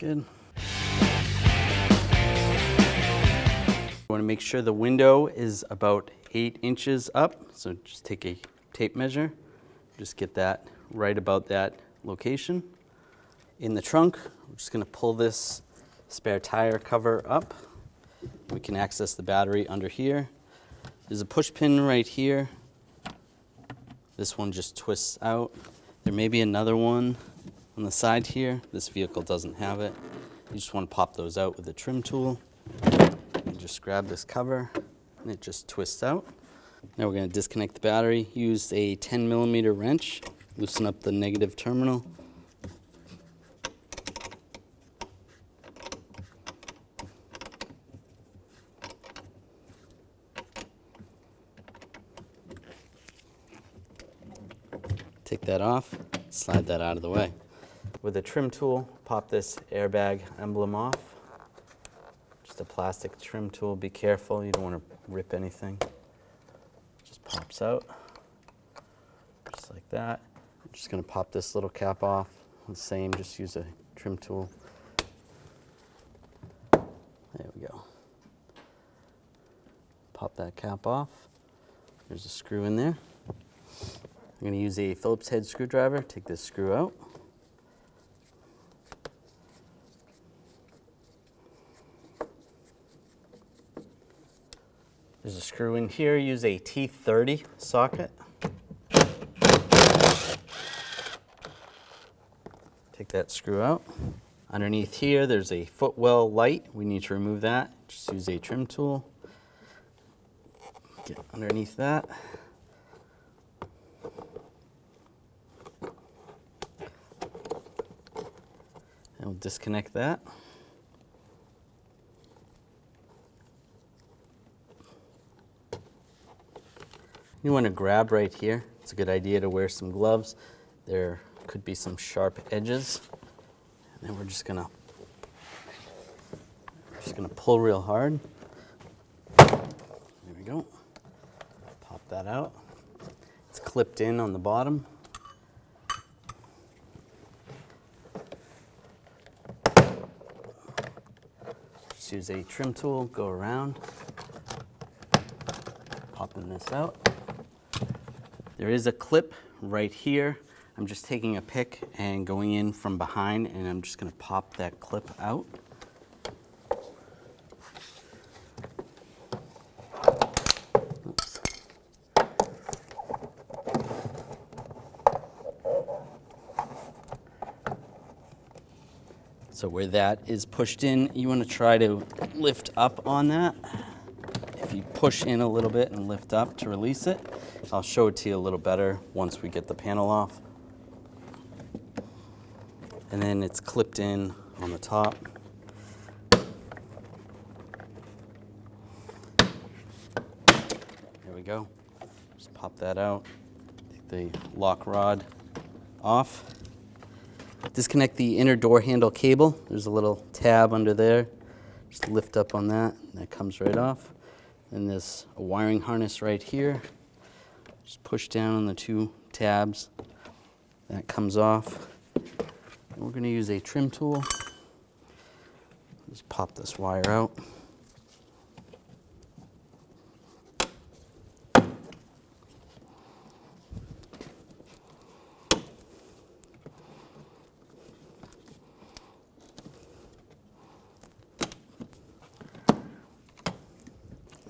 good. You want to make sure the window is about 8 inches up, so just take a tape measure, just get that right about that location. In the trunk, we're just going to pull this spare tire cover up. We can access the battery under here. There's a push pin right here. This one just twists out. There may be another one on the side here. This vehicle doesn't have it. You just want to pop those out with a trim tool. And just grab this cover and it just twists out. Now we're going to disconnect the battery. Use a 10mm wrench. Loosen up the negative terminal. Take that off, slide that out of the way. With a trim tool, pop this airbag emblem off. Just a plastic trim tool, be careful, you don't want to rip anything. Just pops out, just like that. I'm just going to pop this little cap off. The same, just use a trim tool. There we go. Pop that cap off. There's a screw in there. I'm going to use a Phillips head screwdriver, take this screw out. There's a screw in here, use a T30 socket. Take that screw out. Underneath here, there's a footwell light. We need to remove that. Just use a trim tool. Get underneath that. And we'll disconnect that. You want to grab right here. It's a good idea to wear some gloves. There could be some sharp edges. And then we're just gonna pull real hard. There we go. Pop that out. It's clipped in on the bottom. Just use a trim tool, go around, popping this out. There is a clip right here. I'm just taking a pick and going in from behind, and I'm just going to pop that clip out. Oops. So where that is pushed in, you want to try to lift up on that. If you push in a little bit and lift up to release it, I'll show it to you a little better once we get the panel off. And then it's clipped in on the top. There we go. Just pop that out. Take the lock rod off. Disconnect the inner door handle cable. There's a little tab under there. Just lift up on that, and that comes right off. And there's a wiring harness right here. Just push down on the 2 tabs. That comes off. And we're going to use a trim tool. Just pop this wire out.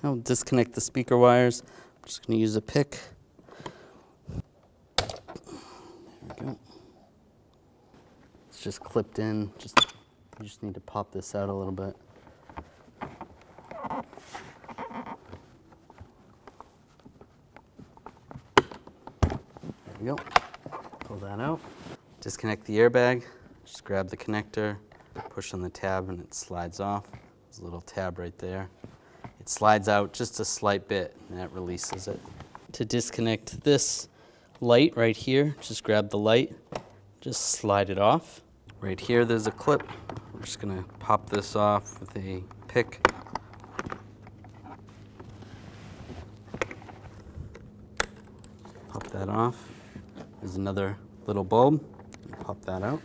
I'll disconnect the speaker wires. I'm just going to use a pick. There we go. It's just clipped in. You just need to pop this out a little bit. There we go. Pull that out. Disconnect the airbag. Just grab the connector, push on the tab, and it slides off. There's a little tab right there. It slides out just a slight bit, and that releases it. To disconnect this light right here, just grab the light, just slide it off. Right here, there's a clip. We're just gonna pop this off with a pick. Pop that off. There's another little bulb. Pop that out.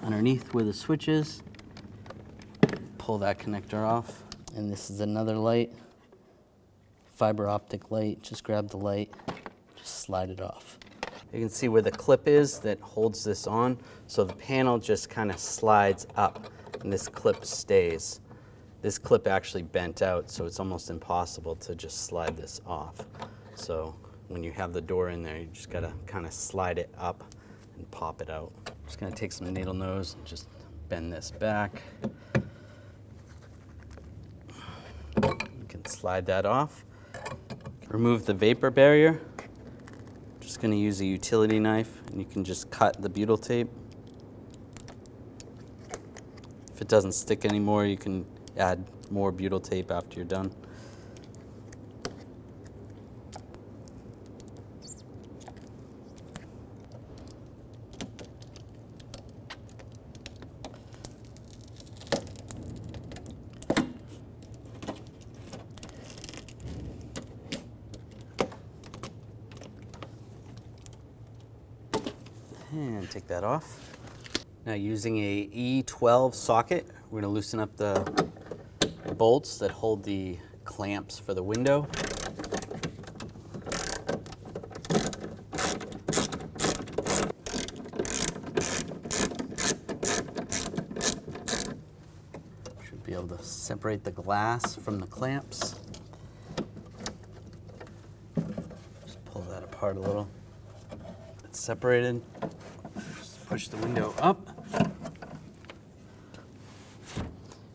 Underneath where the switch is, pull that connector off. And this is another light, fiber optic light. Just grab the light, just slide it off. You can see where the clip is that holds this on. So the panel just kind of slides up and this clip stays. This clip actually bent out, so it's almost impossible to just slide this off. So when you have the door in there, you just gotta kind of slide it up and pop it out. Just gonna take some needle nose and just bend this back. You can slide that off. Remove the vapor barrier. Just gonna use a utility knife and you can just cut the butyl tape. If it doesn't stick anymore, you can add more butyl tape after you're done. And take that off. Now using a E12 socket, we're going to loosen up the bolts that hold the clamps for the window. Should be able to separate the glass from the clamps. Just pull that apart a little. It's separated. Just push the window up.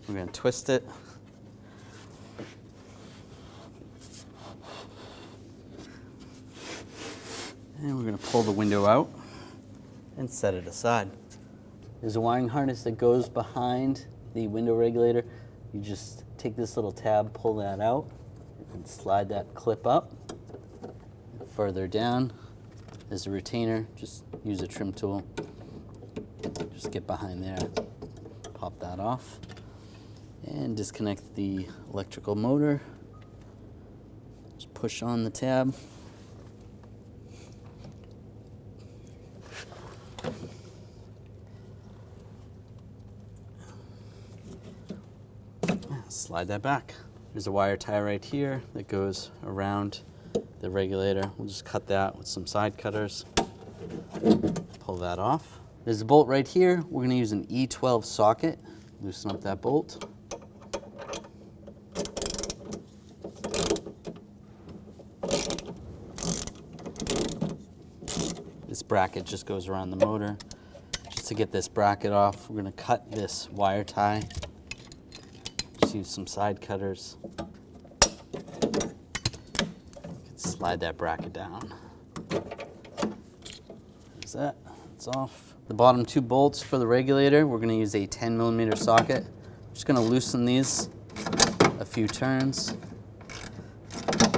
We're going to twist it. And we're going to pull the window out and set it aside. There's a wiring harness that goes behind the window regulator. You just take this little tab, pull that out, and slide that clip up. Further down is a retainer. Just use a trim tool. Just get behind there, pop that off, and disconnect the electrical motor. Just push on the tab. Slide that back. There's a wire tie right here that goes around the regulator. We'll just cut that with some side cutters. Pull that off. There's a bolt right here. We're going to use an E12 socket. Loosen up that bolt. This bracket just goes around the motor. Just to get this bracket off, we're going to cut this wire tie. Use some side cutters. You can slide that bracket down. There's that. It's off. The bottom two bolts for the regulator, we're going to use a 10mm socket. Just going to loosen these a few turns.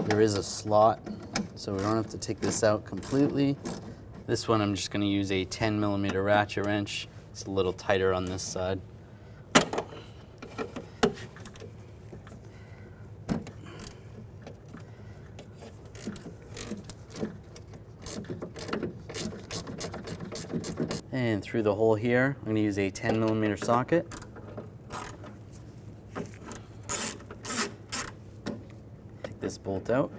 There is a slot, so we don't have to take this out completely. This one I'm just going to use a 10mm ratchet wrench. It's a little tighter on this side. And through the hole here, I'm going to use a 10mm socket. Take this bolt out.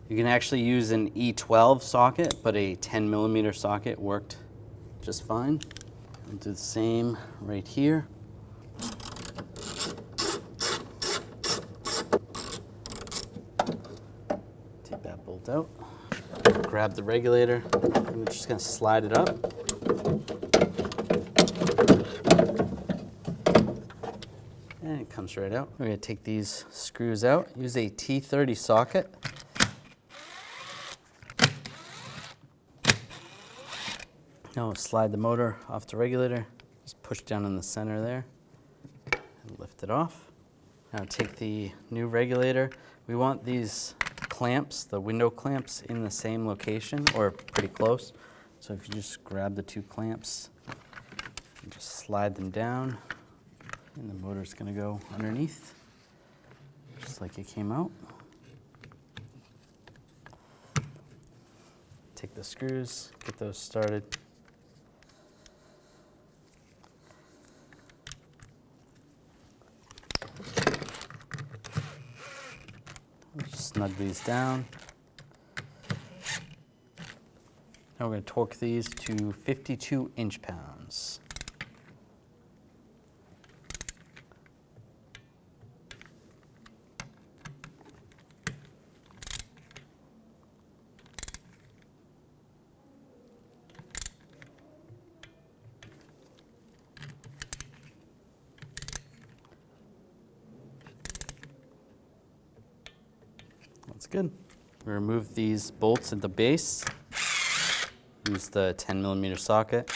You can actually use an E12 socket, but a 10mm socket worked just fine. I'll do the same right here. Take that bolt out. Grab the regulator. I'm just going to slide it up. And it comes right out. We're going to take these screws out. Use a T30 socket. Now we'll slide the motor off the regulator. Just push down in the center there and lift it off. Now take the new regulator. We want these clamps, the window clamps, in the same location or pretty close. So if you just grab the two clamps and just slide them down, and the motor's going to go underneath, just like it came out. Take the screws, get those started. snug these down. Now we're going to torque these to 52 inch-pounds. That's good. We remove these bolts at the base. Use the 10mm socket.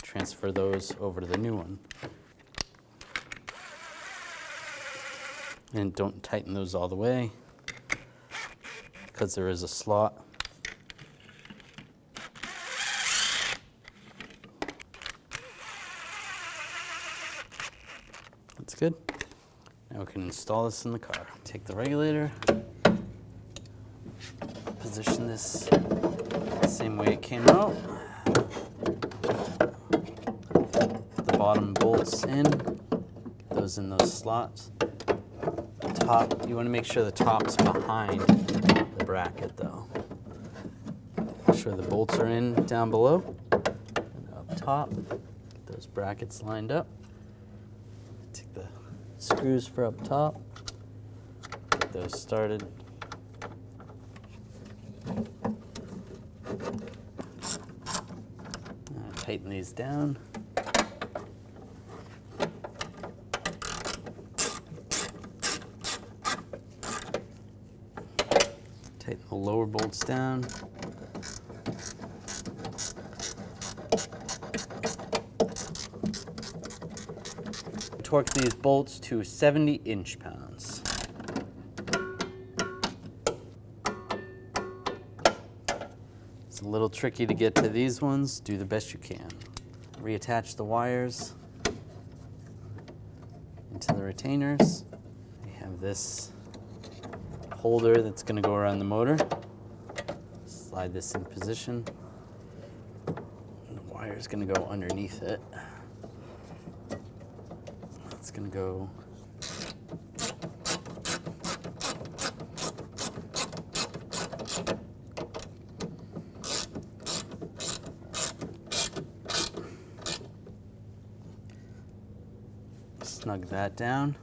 Transfer those over to the new one. And don't tighten those all the way because there is a slot. That's good. Now we can install this in the car. Take the regulator, position this the same way it came out. The bottom bolts in, get those in those slots. Top, you want to make sure the top's behind the bracket though. Make sure the bolts are in down below and up top. Get those brackets lined up. Take the screws for up top. Get those started. Tighten these down. Tighten the lower bolts down. Torque these bolts to 70 inch-pounds. It's a little tricky to get to these ones. Do the best you can. Reattach the wires into the retainers. We have this holder that's going to go around the motor. Slide this in position. And the wire is going to go underneath it. It's going to go snug that down,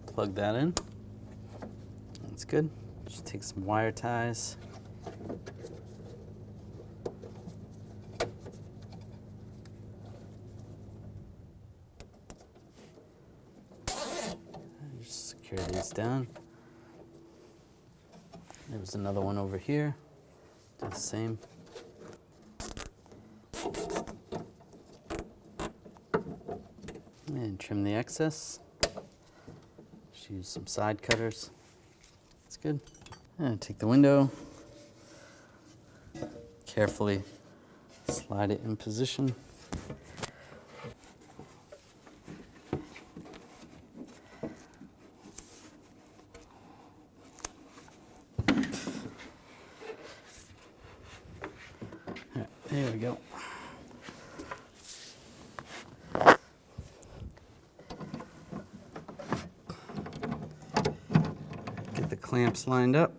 plug that in. That's good. Just take some wire ties. And just secure these down. There's another one over here. Do the same. And trim the excess. Just use some side cutters. That's good. And take the window. Carefully slide it in position. All right, there we go. Clamps lined up.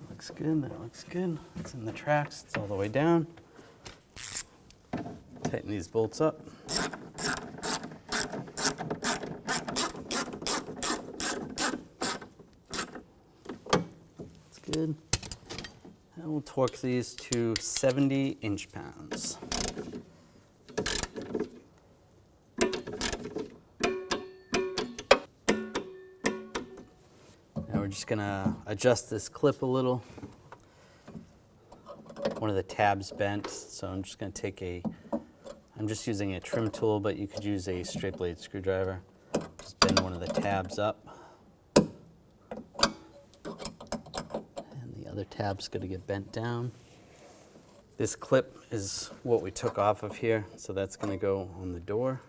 Looks good, that looks good. It's in the tracks, it's all the way down. Tighten these bolts up. That's good. And we'll torque these to 70 inch-pounds. We're just gonna adjust this clip a little. One of the tabs bent, so I'm just gonna take I'm just using a trim tool, but you could use a straight blade screwdriver. Just bend one of the tabs up. And the other tab's gonna get bent down. This clip is what we took off of here, so that's gonna go on the door.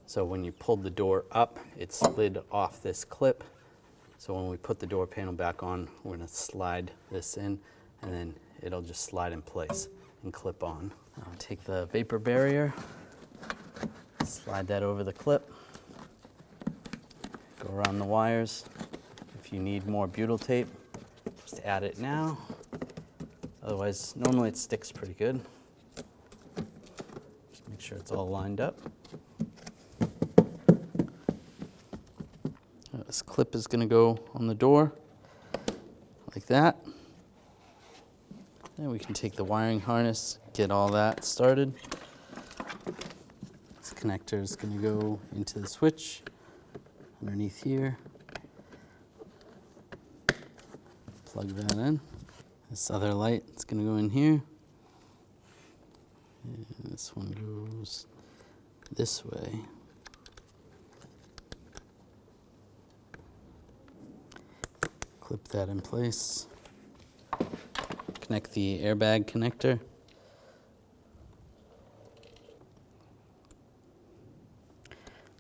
So when you pulled the door up, it slid off this clip. So when we put the door panel back on, we're gonna slide this in, and then it'll just slide in place and clip on. I'll take the vapor barrier, slide that over the clip, go around the wires. If you need more butyl tape, just add it now. Otherwise, normally it sticks pretty good. Just make sure it's all lined up. This clip is going to go on the door like that. And we can take the wiring harness, get all that started. This connector is going to go into the switch underneath here. Plug that in. This other light is going to go in here. And this one goes this way. Clip that in place. Connect the airbag connector.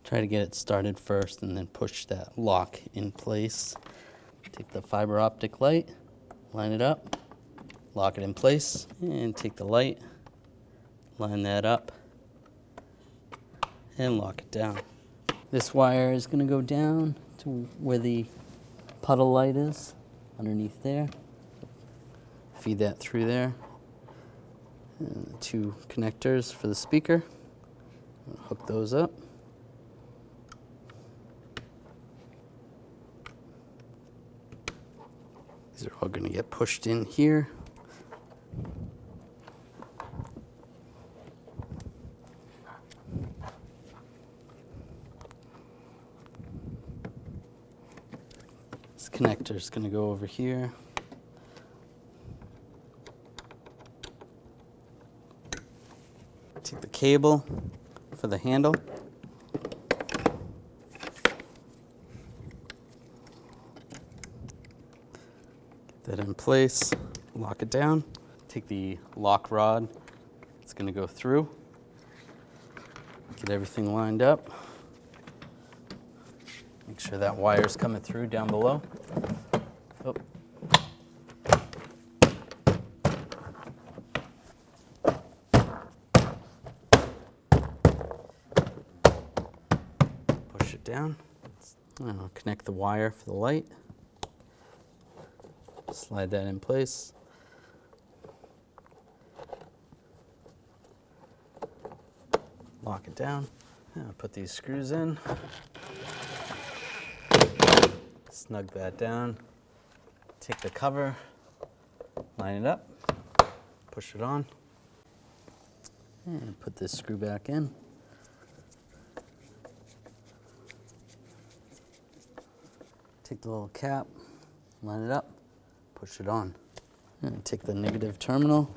Try to get it started first and then push that lock in place. Take the fiber optic light, line it up, lock it in place, and take the light, line that up, and lock it down. This wire is going to go down to where the puddle light is, underneath there. Feed that through there. And the two connectors for the speaker. Hook those up. These are all going to get pushed in here. This connector is going to go over here. Take the cable for the handle. Get that in place, lock it down. Take the lock rod, it's going to go through. Get everything lined up. Make sure that wire's coming through down below. Oh. Push it down. I'll connect the wire for the light. Slide that in place. Lock it down. I'll put these screws in. Snug that down. Take the cover, line it up, push it on, and put this screw back in. Take the little cap, line it up, push it on. And take the negative terminal,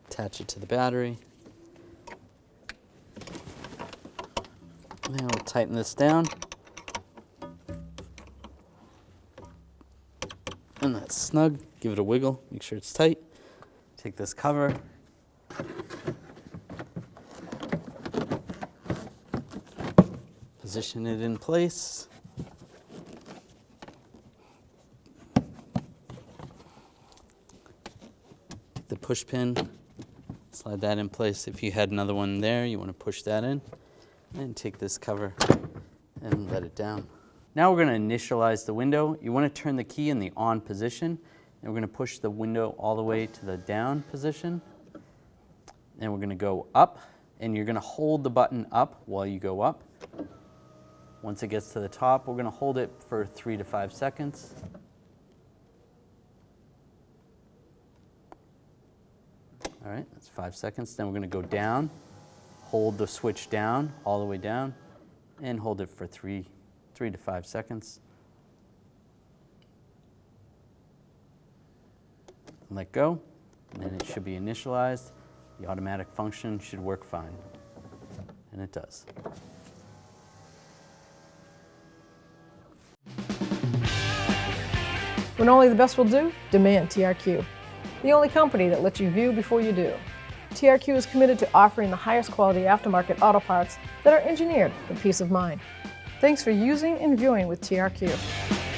attach it to the battery. Now we'll tighten this down. And that's snug. Give it a wiggle, make sure it's tight. Take this cover. Position it in place. The push pin, slide that in place. If you had another one there, you want to push that in. And take this cover and let it down. Now we're going to initialize the window. You want to turn the key in the on position, and we're going to push the window all the way to the down position. And we're going to go up, and you're going to hold the button up while you go up. Once it gets to the top, we're going to hold it for 3 to 5 seconds. All right, that's 5 seconds. Then we're going to go down, hold the switch down, all the way down, and hold it for 3 to 5 seconds. And let go, and then it should be initialized. The automatic function should work fine, and it does. When only the best will do, demand TRQ. The only company that lets you view before you do. TRQ is committed to offering the highest quality aftermarket auto parts that are engineered for peace of mind. Thanks for using and viewing with TRQ.